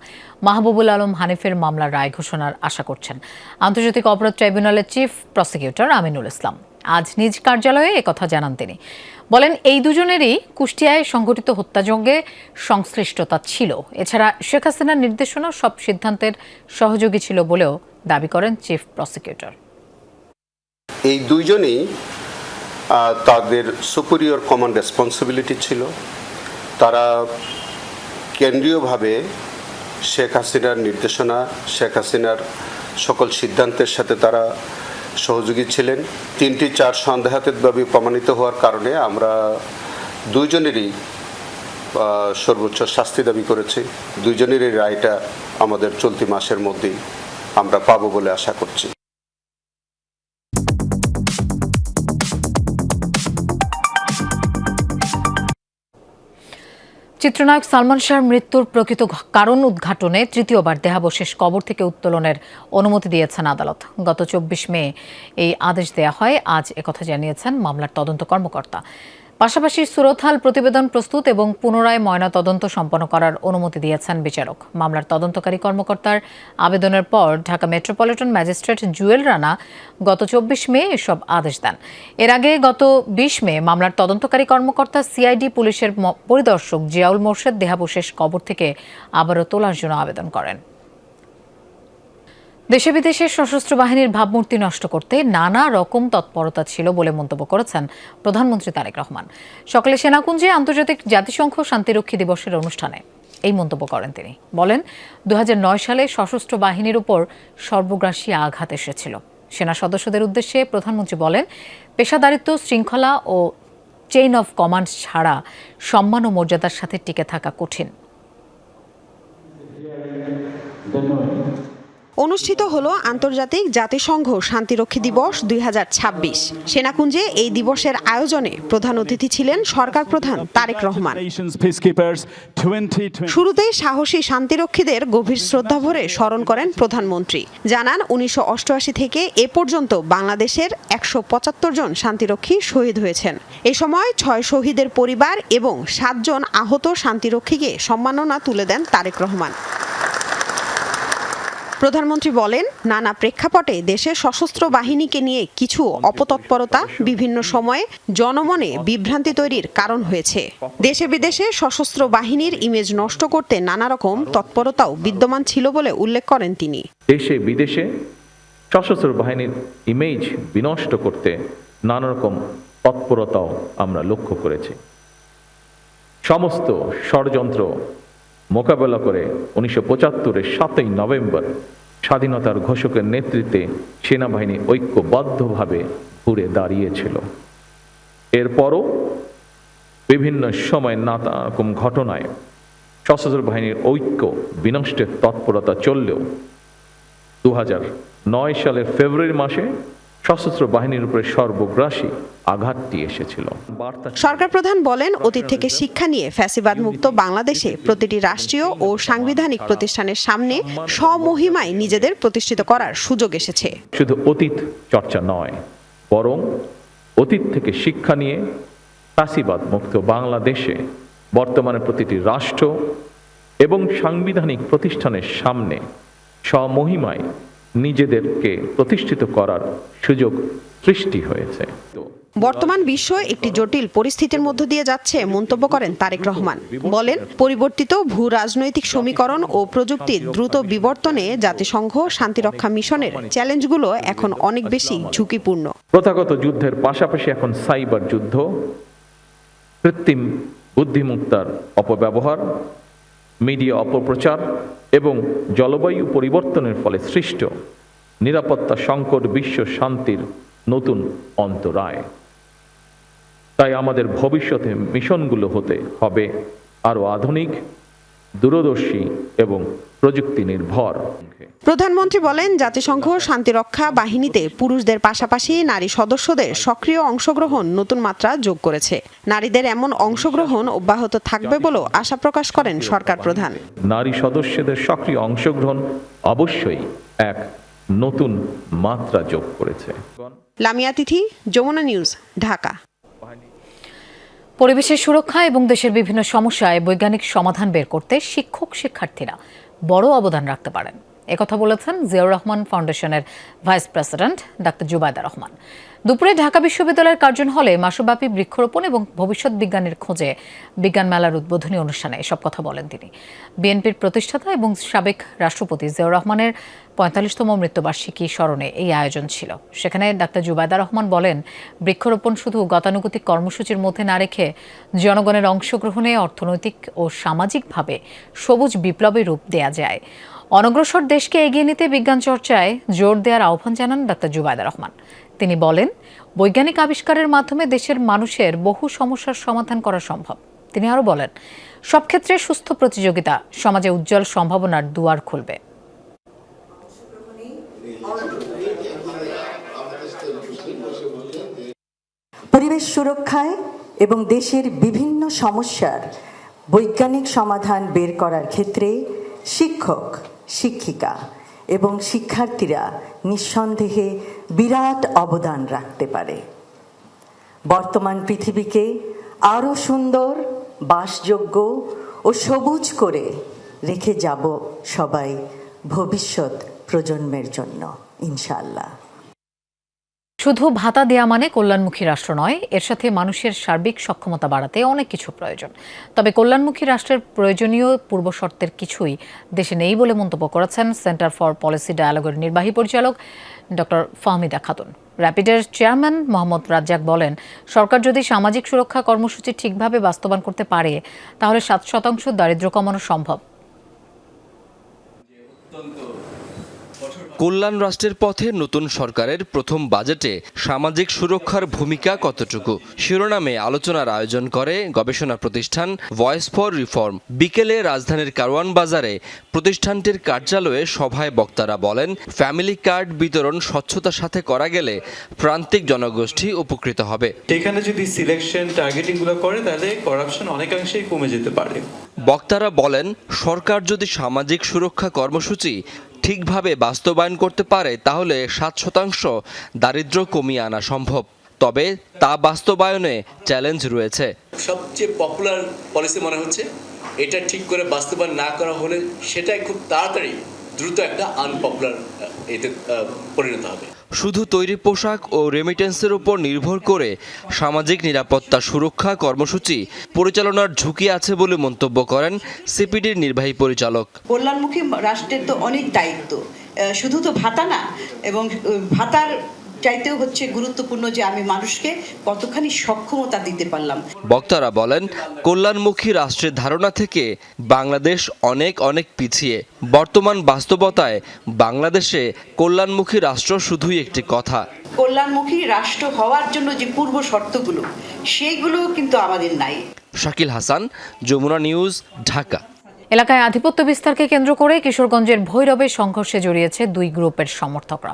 মাহবুবুল আলম হানিফের মামলার রায় ঘোষণার আশা করছেন আন্তর্জাতিক অপরাধ ট্রাইব্যুনালের চিফ প্রসিকিউটর আমিনুল ইসলাম। আজ নিজ কার্যালয়ে একথা জানান তিনি। বলেন, এই দুজনেরই কুষ্টিয়ায় সংঘটিত হত্যাযজ্ঞে সংশ্লিষ্টতা ছিল। এছাড়া শেখ হাসিনার নির্দেশনা সব সিদ্ধান্তের সহযোগী ছিল বলেও দাবি করেন চিফ প্রসিকিউটর। এই দুইজনই তাদের সুপিরিয়র কমন রেসপন্সিবিলিটি ছিল। তারা কেন্দ্রীয়ভাবে শেখ হাসিনার নির্দেশনা, শেখ হাসিনার সকল সিদ্ধান্তের সাথে তারা সহযোগী ছিলেন। 3টি চার্জ সন্দেহাতীতভাবে প্রমাণিত হওয়ার কারণে আমরা দুইজনেরই সর্বোচ্চ শাস্তি দাবি করেছি। দুইজনেরই রায়টা আমাদের চলতি মাসের মধ্যেই আমরা পাবো বলে আশা করছি। চিত্রনায়ক সালমান শাহর মৃত্যুর প্রকৃত কারণ উদ্ঘাটনে তৃতীয়বার দেহাবশেষ কবর থেকে উত্তোলনের অনুমতি দিয়েছেন আদালত। গত 24 মে এই আদেশ দেয়া হয়। আজ একথা জানিয়েছেন মামলার তদন্ত কর্মকর্তা। পাশাপাশি সুরতহাল প্রতিবেদন প্রস্তুত এবং পুনরায় ময়নাতদন্ত সম্পন্ন করার অনুমতি দিয়েছেন বিচারক। মামলার তদন্তকারী কর্মকর্তার আবেদনের পর ঢাকা মেট্রোপলিটন ম্যাজিস্ট্রেট জুয়েল রানা গত 24 মে এসব আদেশ দেন। এর আগে গত 20 মে মামলার তদন্তকারী কর্মকর্তা সিআইডি পুলিশের পরিদর্শক জিয়াউল মোর্শেদ দেহাবশেষ কবর থেকে আবারও তোলার জন্য আবেদন করেন। দেশে বিদেশে সশস্ত্র বাহিনীর ভাবমূর্তি নষ্ট করতে নানা রকম তৎপরতা ছিল বলে মন্তব্য করেছেন প্রধানমন্ত্রী তারেক রহমান। সকালে সেনাকুঞ্জে আন্তর্জাতিক জাতিসংঘ শান্তিরক্ষী দিবসের অনুষ্ঠানে এই মন্তব্য করেন তিনি। বলেন, 2009 সালে সশস্ত্র বাহিনীর উপর সর্বগ্রাসী আঘাত এসেছিল। সেনা সদস্যদের উদ্দেশ্যে প্রধানমন্ত্রী বলেন, পেশাদারিত্ব, শৃঙ্খলা ও চেইন অফ কমান্ড ছাড়া সম্মান ও মর্যাদার সাথে টিকে থাকা কঠিন। অনুষ্ঠিত হলো আন্তর্জাতিক জাতিসংঘ শান্তিরক্ষী দিবস 2026। সেনাকুঞ্জে এই দিবসের আয়োজনে প্রধান অতিথি ছিলেন সরকার প্রধান তারেক রহমান। শুরুতেই সাহসী শান্তিরক্ষীদের গভীর শ্রদ্ধা ভরে স্মরণ করেন প্রধানমন্ত্রী। জানান, 1988 থেকে এ পর্যন্ত বাংলাদেশের 175 জন শান্তিরক্ষী শহীদ হয়েছেন। এ সময় 6 শহীদের পরিবার এবং 7 জন আহত শান্তিরক্ষীকে সম্মাননা তুলে দেন তারেক রহমান। প্রধানমন্ত্রী বলেন, নানা প্রেক্ষাপটে দেশের সশস্ত্র বাহিনীকে নিয়ে কিছু অপতৎপরতা বিভিন্ন সময়ে জনমনে বিভ্রান্তি তৈরির কারণ হয়েছে। দেশে বিদেশে সশস্ত্র বাহিনীর ইমেজ নষ্ট করতে নানা রকম তৎপরতাও বিদ্যমান ছিল বলে উল্লেখ করেন তিনি। দেশে বিদেশে সশস্ত্র বাহিনীর ইমেজ বিনষ্ট করতে নানা রকম তৎপরতাও আমরা লক্ষ্য করেছি। সমস্ত ষড়যন্ত্র মোকাবেলা করে 1975-এর 7ই নভেম্বর স্বাধীনতার ঘোষকের নেতৃত্বে সেনাবাহিনী ঐক্যবদ্ধভাবে ঘুরে দাঁড়িয়েছিল। এরপরও বিভিন্ন সময় নানা রকম ঘটনায় সশস্ত্র বাহিনীর ঐক্য বিনষ্টের তৎপরতা চললেও 2009 সালের ফেব্রুয়ারি মাসে সশস্ত্র বাহিনীর উপরে সর্বগ্রাসী আঘাতটি এসেছিল। সরকার প্রধান বলেন, অতীত থেকে শিক্ষা নিয়ে ফ্যাসিবাদ মুক্ত বাংলাদেশে প্রতিটি রাষ্ট্রীয় ও সাংবিধানিক প্রতিষ্ঠানের সামনে স্বমহিমায় নিজেদের প্রতিষ্ঠিত করার সুযোগ এসেছে। শুধু অতীত চর্চা নয়, বরং অতীত থেকে শিক্ষা নিয়ে ফ্যাসিবাদ মুক্ত বাংলাদেশে বর্তমানে প্রতিটি রাষ্ট্র এবং সাংবিধানিক প্রতিষ্ঠানের সামনে স্বমহিমায় নিজেদেরকে প্রতিষ্ঠিত করার সুযোগ সৃষ্টি হয়েছে। বর্তমান বিশ্ব একটি জটিল পরিস্থিতির মধ্য দিয়ে যাচ্ছে মন্তব্য করেন তারেক রহমান। বলেন, পরিবর্তিত ভূ রাজনৈতিক সমীকরণ ও প্রযুক্তির দ্রুত বিবর্তনে জাতিসংঘ শান্তিরক্ষা মিশনের চ্যালেঞ্জগুলো এখন অনেক বেশি ঝুঁকিপূর্ণ। প্রথাগত যুদ্ধের পাশাপাশি এখন সাইবার যুদ্ধ, কৃত্রিম বুদ্ধিমত্তার অপব্যবহার, মিডিয়া অপপ্রচার এবং জলবায়ু পরিবর্তনের ফলে সৃষ্ট নিরাপত্তা সংকট বিশ্ব শান্তির নতুন অন্তরায়। তাই আমাদের ভবিষ্যতে মিশনগুলো হতে হবে আরও আধুনিক, দূরদর্শী এবং প্রযুক্তি নির্ভর। প্রধানমন্ত্রী বলেন, জাতিসংঘ শান্তিরক্ষা বাহিনীতে পুরুষদের পাশাপাশি নারী সদস্যদের সক্রিয় অংশগ্রহণ নতুন মাত্রা যোগ করেছে। নারীদের এমন অংশগ্রহণ অব্যাহত থাকবে বলেও আশা প্রকাশ করেন সরকার প্রধান। নারী সদস্যদের সক্রিয় অংশগ্রহণ অবশ্যই এক নতুন মাত্রা যোগ করেছে। লামিয়া তিথি, যমুনা নিউজ, ঢাকা। পরিবেশের সুরক্ষা এবং দেশের বিভিন্ন সমস্যায় বৈজ্ঞানিক সমাধান বের করতে শিক্ষক শিক্ষার্থীরা বড় অবদান রাখতে পারেন, একথা বলেছেন জিয়াউর রহমান ফাউন্ডেশনের vice president doctor Zubaida Rahman. দুপুরে ঢাকা বিশ্ববিদ্যালয়ের কার্জন হলে মাসব্যাপী বৃক্ষরোপণ এবং ভবিষ্যৎ বিজ্ঞানের খোঁজে বিজ্ঞান মেলার উদ্বোধনী অনুষ্ঠানে এসব কথা বলেন তিনি। বিএনপির প্রতিষ্ঠাতা এবং সাবেক রাষ্ট্রপতি জিয়াউর রহমানের 45তম মৃত্যুবার্ষিকী স্মরণে এই আয়োজন ছিল। সেখানে ডাক্তার জুবাইদা রহমান বলেন, বৃক্ষরোপণ শুধু গতানুগতিক কর্মসূচির মধ্যে না রেখে জনগণের অংশগ্রহণে অর্থনৈতিক ও সামাজিকভাবে সবুজ বিপ্লবে রূপ দেয়া যায়। অনগ্রসর দেশকে এগিয়ে নিতে বিজ্ঞান চর্চায় জোর দেওয়ার আহ্বান জানান ডাক্তার জুবাইদা রহমান। তিনি বলেন, বৈজ্ঞানিক আবিষ্কারের মাধ্যমে দেশের মানুষের বহু সমস্যার সমাধান করা সম্ভব। তিনি আরও বলেন, সব ক্ষেত্রে সুস্থ প্রতিযোগিতা সমাজে উজ্জ্বল সম্ভাবনার দুয়ার খুলবে। পরিবেশ সুরক্ষায় এবং দেশের বিভিন্ন সমস্যার বৈজ্ঞানিক সমাধান বের করার ক্ষেত্রে শিক্ষক, শিক্ষিকা এবং শিক্ষার্থীরা নিঃসন্দেহে বিরাট অবদান রাখতে পারে। বর্তমান পৃথিবীকে আরও সুন্দর, বাসযোগ্য ও সবুজ করে রেখে যাব সবাই ভবিষ্যৎ প্রজন্মের জন্য, ইনশাআল্লাহ। শুধু ভাতা দেয়া মানে কল্যাণমুখী রাষ্ট্র নয়, এর সাথে মানুষের সার্বিক সক্ষমতা বাড়াতে অনেক কিছু প্রয়োজন। তবে কল্যাণমুখী রাষ্ট্রের প্রয়োজনীয় পূর্বশর্তের কিছুই দেশে নেই বলে মন্তব্য করেছেন সেন্টার ফর পলিসি ডায়ালগের নির্বাহী পরিচালক ডক্টর ফাহমিদা খাতুন। র্যাপিডের চেয়ারম্যান মোহাম্মদ রাজ্জাক বলেন, সরকার যদি সামাজিক সুরক্ষা কর্মসূচি ঠিকভাবে বাস্তবায়ন করতে পারে তাহলে 7% দারিদ্র্য কমানো সম্ভব। কল্যাণ রাষ্ট্রের পথে নতুন সরকারের প্রথম বাজেটে সামাজিক সুরক্ষার ভূমিকা কতটুকু শিরোনামে আলোচনার আয়োজন করে গবেষণা প্রতিষ্ঠান ভয়েস ফর রিফর্ম। বিকেলে রাজধানীর কারওয়ান বাজারে প্রতিষ্ঠানটির কার্যালয়ে সভায় বক্তারা বলেন, ফ্যামিলি কার্ড বিতরণ স্বচ্ছতার সাথে করা গেলে প্রান্তিক জনগোষ্ঠী উপকৃত হবে। এখানে যদি সিলেকশন টার্গেটিং গুলো করে তাহলে করাপশন অনেকাংশেই কমে যেতে পারে। বক্তারা বলেন, সরকার যদি সামাজিক সুরক্ষা কর্মসূচি ঠিকভাবে বাস্তবায়ন করতে পারে তাহলে 7% দারিদ্র্য কমিয়ে আনা সম্ভব। তবে তা বাস্তবায়নে চ্যালেঞ্জ রয়েছে। সবচেয়ে পপুলার পলিসি মনে হচ্ছে এটা ঠিক করে বাস্তবায়ন না করা হলে সেটাই খুব তাড়াতাড়ি দ্রুত একটা আনপপুলার এতে পরিণত হবে। শুধু তৈরি পোশাক ও রেমিটেন্সের উপর নির্ভর করে সামাজিক নিরাপত্তা সুরক্ষা কর্মসূচি পরিচালনার ঝুঁকি আছে বলে মন্তব্য করেন সিপিডির নির্বাহী পরিচালক। কল্যাণমুখী রাষ্ট্রের তো অনেক দায়িত্ব, শুধু তো ভাতা না, এবং ভাতার চাইতেও হচ্ছে গুরুত্বপূর্ণ যে আমি মানুষকে কতখানি সক্ষমতা দিতে পারলাম। বক্তারা বলেন, কল্যাণমুখী রাষ্ট্রের ধারণা থেকে বাংলাদেশ অনেক পিছিয়ে। বর্তমান বাস্তবতায় বাংলাদেশে কল্যাণমুখী রাষ্ট্র শুধুই একটি কথা। কল্যাণমুখী রাষ্ট্র হওয়ার জন্য যে পূর্ব শর্তগুলো সেইগুলো কিন্তু আমাদের নাই। শাকিল হাসান, যমুনা নিউজ, ঢাকা। এলাকায় আধিপত্য বিস্তারকে কেন্দ্র করে কিশোরগঞ্জের ভৈরবে সংঘর্ষে জড়িয়েছে দুই গ্রুপের সমর্থকরা।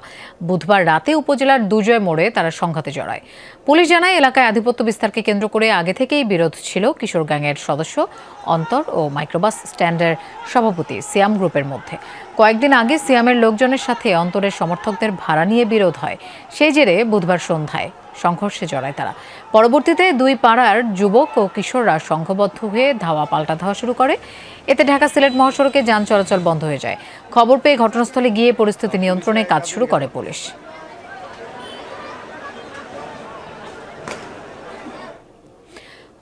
বুধবার রাতে উপজেলার দুজয় মোড়ে তারা সংঘাতে জড়ায়। পুলিশ জানায়, এলাকায় আধিপত্য বিস্তারকে কেন্দ্র করে আগে থেকেই বিরোধ ছিল কিশোর গ্যাংয়ের সদস্য অন্তর ও মাইক্রোবাস স্ট্যান্ডের সভাপতি সিয়াম গ্রুপের মধ্যে। কয়েকদিন আগে সিয়ামের লোকজনের সাথে অন্তরের সমর্থকদের ভাড়া নিয়ে বিরোধ হয়। সেই জেরে বুধবার সন্ধ্যায় সংঘর্ষে জড়ায় তারা। পরবর্তীতে দুই পাড়ার যুবক ও কিশোররা সংঘবদ্ধ হয়ে ধাওয়া পাল্টা ধাওয়া শুরু করে। এতে ঢাকা সিলেট মহাসড়কে যান চলাচল বন্ধ হয়ে যায়। খবর পেয়ে ঘটনাস্থলে গিয়ে পরিস্থিতি নিয়ন্ত্রণে কাজ শুরু করে পুলিশ।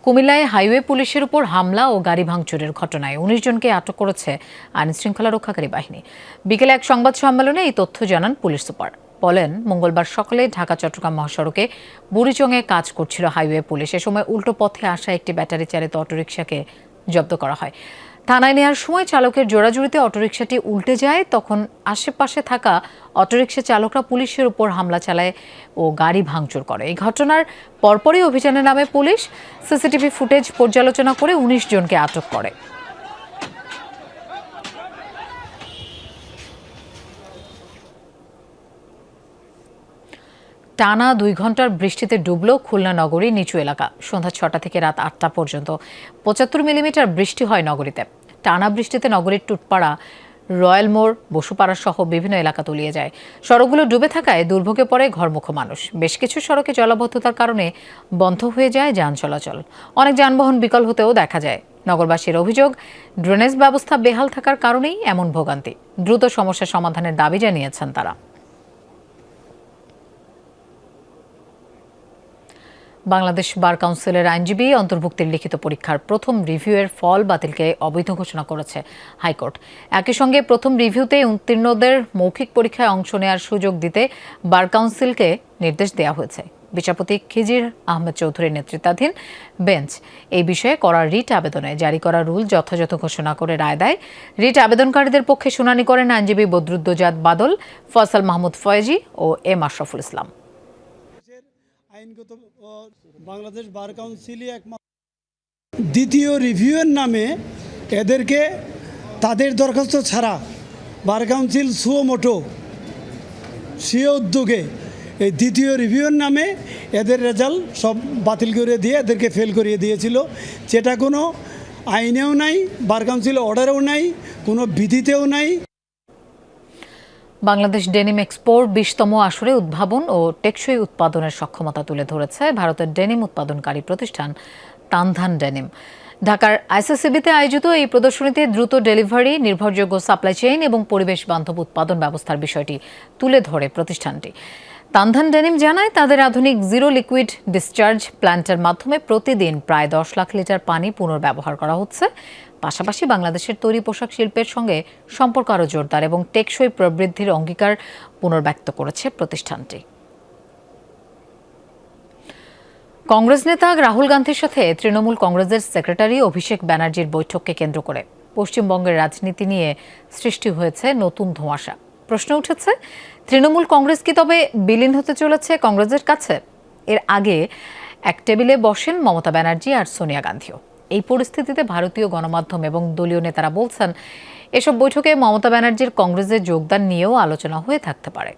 কুমিল্লায় হাইওয়ে পুলিশের উপর হামলা ও গাড়ি ভাঙচুরের ঘটনায় 19 জনকে আটক করেছে আইনশৃঙ্খলা রক্ষাকারী বাহিনী। বিকেলে এক সংবাদ সম্মেলনে এই তথ্য জানান পুলিশ সুপার। বলেন, মঙ্গলবার সকালে ঢাকা চট্টগ্রাম মহাসড়কে বুড়িচংয়ে কাজ করছিল হাইওয়ে পুলিশ। এ সময় উল্টো পথে আসা একটি ব্যাটারি চালিত অটোরিকশাকে জব্দ করা হয়। থানায় নেওয়ার সময় চালকের জোড়াজুড়িতে অটোরিকশাটি উল্টে যায়। তখন আশেপাশে থাকা অটোরিকশা চালকরা পুলিশের উপর হামলা চালায় ও গাড়ি ভাঙচুর করে। এই ঘটনার পরপরই অভিযানে নামে পুলিশ। সিসিটিভি ফুটেজ পর্যালোচনা করে 19 জনকে আটক করে। টানা 2 ঘন্টার বৃষ্টিতে ডুবল খুলনা নগরীর নিচু এলাকা। সন্ধ্যা 6টা থেকে রাত 8টা পর্যন্ত 75 মিলিমিটার বৃষ্টি হয় নগরীতে। টানা বৃষ্টিতে নগরীর টুটপাড়া, রয়্যাল মোড়, বসুপাড়া সহ বিভিন্ন এলাকা তলিয়ে যায়। সড়কগুলো ডুবে থাকায় দুর্ভোগে পড়ে ঘরমুখ মানুষ। বেশ কিছু সড়কে জলাবদ্ধতার কারণে বন্ধ হয়ে যায় যান চলাচল। অনেক যানবাহন বিকল হতেও দেখা যায়। নগরবাসীর অভিযোগ, ড্রেনেজ ব্যবস্থা বেহাল থাকার কারণেই এমন ভোগান্তি। দ্রুত সমস্যা সমাধানের দাবি জানিয়েছেন তারা। বাংলাদেশ বার কাউন্সিলের আইনজীবী অন্তর্ভুক্তির লিখিত পরীক্ষার প্রথম রিভিউয়ের ফল বাতিলকে অবৈধ ঘোষণা করেছে হাইকোর্ট। একই সঙ্গে প্রথম রিভিউতে উত্তীর্ণদের মৌখিক পরীক্ষায় অংশ নেওয়ার সুযোগ দিতে বার কাউন্সিলকে নির্দেশ দেওয়া হয়েছে। বিচারপতি খিজির আহমেদ চৌধুরীর নেতৃত্বাধীন বেঞ্চ এই বিষয়ে করা রিট আবেদনে জারি করা রুল যথাযথ ঘোষণা করে রায় দেয়। রিট আবেদনকারীদের পক্ষে শুনানি করেন আইনজীবী বদরুদ্দোজাত বাদল, ফয়সাল মাহমুদ ফয়েজি ও এম আশরাফুল ইসলাম। আইনগত বাংলাদেশ বার কাউন্সিলই একমাত্র দ্বিতীয় রিভিউয়ের নামে এদেরকে তাদের দরখাস্ত ছাড়া বার কাউন্সিল সুমোটো স্বীয় উদ্যোগে এই দ্বিতীয় রিভিউয়ের নামে এদের রেজাল্ট সব বাতিল করে দিয়ে এদেরকে ফেল করিয়ে দিয়েছিল, যেটা কোনো আইনেও নাই, বার কাউন্সিল অর্ডারেও নাই, কোনো বিধিতেও নাই। বাংলাদেশ ডেনিম এক্সপোর 20তম আসরে উদ্ভাবন ও টেকসই উৎপাদনের সক্ষমতা তুলে ধরেছে ভারতের ডেনিম উৎপাদনকারী প্রতিষ্ঠান তানধান ডেনিম। ঢাকার আইসিসিবিতে আয়োজিত এই প্রদর্শনীতে দ্রুত ডেলিভারি, নির্ভরযোগ্য সাপ্লাই চেইন এবং পরিবেশ বান্ধব উৎপাদন ব্যবস্থার বিষয়টি তুলে ধরে প্রতিষ্ঠানটি। তানধান ডেনিম জানায়, তাদের আধুনিক জিরো লিকুইড ডিসচার্জ প্ল্যান্টের মাধ্যমে প্রতিদিন প্রায় 10 লাখ লিটার পানি পুনর্ব্যবহার করা হচ্ছে। পাশাপাশি বাংলাদেশের তৈরি পোশাক শিল্পের সঙ্গে সম্পর্ক আরও জোরদার এবং টেকসই প্রবৃদ্ধির অঙ্গীকার পুনর্ব্যক্ত করেছে প্রতিষ্ঠানটি। কংগ্রেস নেতা রাহুল গান্ধীর সাথে তৃণমূল কংগ্রেসের সেক্রেটারি অভিষেক ব্যানার্জির বৈঠককে কেন্দ্র করে পশ্চিমবঙ্গের রাজনীতি নিয়ে সৃষ্টি হয়েছে নতুন ধোঁয়াশা। প্রশ্ন উঠেছে, তৃণমূল কংগ্রেস কি তবে বিলীন হতে চলেছে কংগ্রেসের কাছে? এর আগে এক টেবিলে বসেন মমতা ব্যানার্জি আর সোনিয়া গান্ধীও। এই পরিস্থিতিতে ভারতীয় গণমাধ্যম এবং দলীয় নেতারা বলছেন, এসব বৈঠকে মমতা ব্যানার্জির কংগ্রেসে যোগদান নিয়েও আলোচনা হয়ে থাকতে পারে।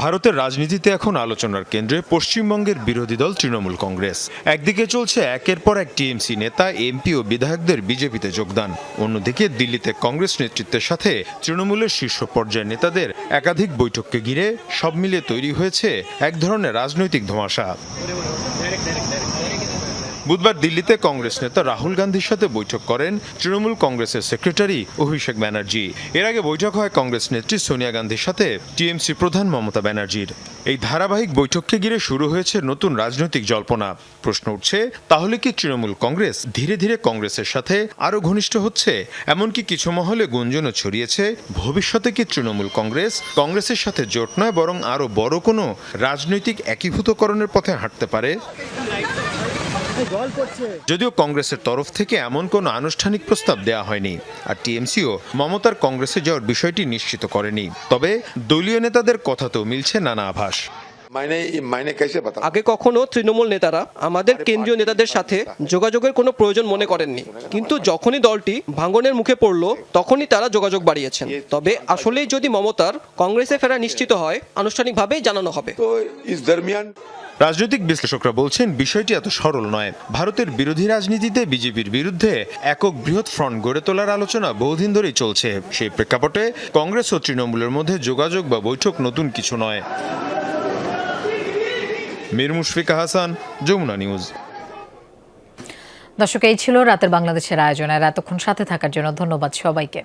ভারতের রাজনীতিতে এখন আলোচনার কেন্দ্রে পশ্চিমবঙ্গের বিরোধী দল তৃণমূল কংগ্রেস। একদিকে চলছে একের পর এক টিএমসি নেতা, এমপি ও বিধায়কদের বিজেপিতে যোগদান, অন্যদিকে দিল্লিতে কংগ্রেস নেতৃত্বের সাথে তৃণমূলের শীর্ষ পর্যায়ের নেতাদের একাধিক বৈঠককে ঘিরে সব মিলিয়ে তৈরি হয়েছে এক ধরনের রাজনৈতিক ধোঁয়াশা। বুধবার দিল্লিতে কংগ্রেস নেতা রাহুল গান্ধীর সাথে বৈঠক করেন তৃণমূল কংগ্রেসের সেক্রেটারি অভিষেক ব্যানার্জি। এর আগে বৈঠক হয় কংগ্রেস নেত্রী সোনিয়া গান্ধীর সাথে টিএমসি প্রধান মমতা ব্যানার্জির। এই ধারাবাহিক বৈঠককে ঘিরে শুরু হয়েছে নতুন রাজনৈতিক জল্পনা। প্রশ্ন উঠছে, তাহলে কি তৃণমূল কংগ্রেস ধীরে ধীরে কংগ্রেসের সাথে আরও ঘনিষ্ঠ হচ্ছে? এমনকি কিছু মহলে গুঞ্জনও ছড়িয়েছে, ভবিষ্যতে কি তৃণমূল কংগ্রেস কংগ্রেসের সাথে জোট নয় বরং আরও বড় কোনো রাজনৈতিক একীভূতকরণের পথে হাঁটতে পারে। যদিও কংগ্রেসের তরফ থেকে এমন কোনো আনুষ্ঠানিক প্রস্তাব দেওয়া হয়নি, আর টিএমসিও মমতার কংগ্রেসে যাওয়ার বিষয়টি নিশ্চিত করেনি। তবে দলীয় নেতাদের কথাতেও মিলছে নানা আভাস। আগে কখনো তৃণমূল নেতারা আমাদের কেন্দ্রীয় নেতাদের সাথে যোগাযোগের কোনো প্রয়োজন মনে করেননি, কিন্তু যখনই দলটি ভাঙনের মুখে পড়ল তখনই তারা যোগাযোগ বাড়িয়েছেন। তবে আসলেই যদি মমতার কংগ্রেসে ফেরা নিশ্চিত হয়, আনুষ্ঠানিকভাবেই জানানো হবে। রাজনৈতিক বিশ্লেষকরা বলছেন, বিষয়টি এত সরল নয়। ভারতের বিরোধী রাজনীতিতে বিজেপির বিরুদ্ধে একক বৃহৎ ফ্রন্ট গড়ে তোলার আলোচনা বহুদিন ধরেই চলছে। সেই প্রেক্ষাপটে কংগ্রেস ও তৃণমূলের মধ্যে যোগাযোগ বা বৈঠক নতুন কিছু নয়। মীর মুশফিকা হাসান, যমুনা নিউজ। দর্শক, এই ছিল রাতের বাংলাদেশের আয়োজনের। এতক্ষণ সাথে থাকার জন্য ধন্যবাদ সবাইকে।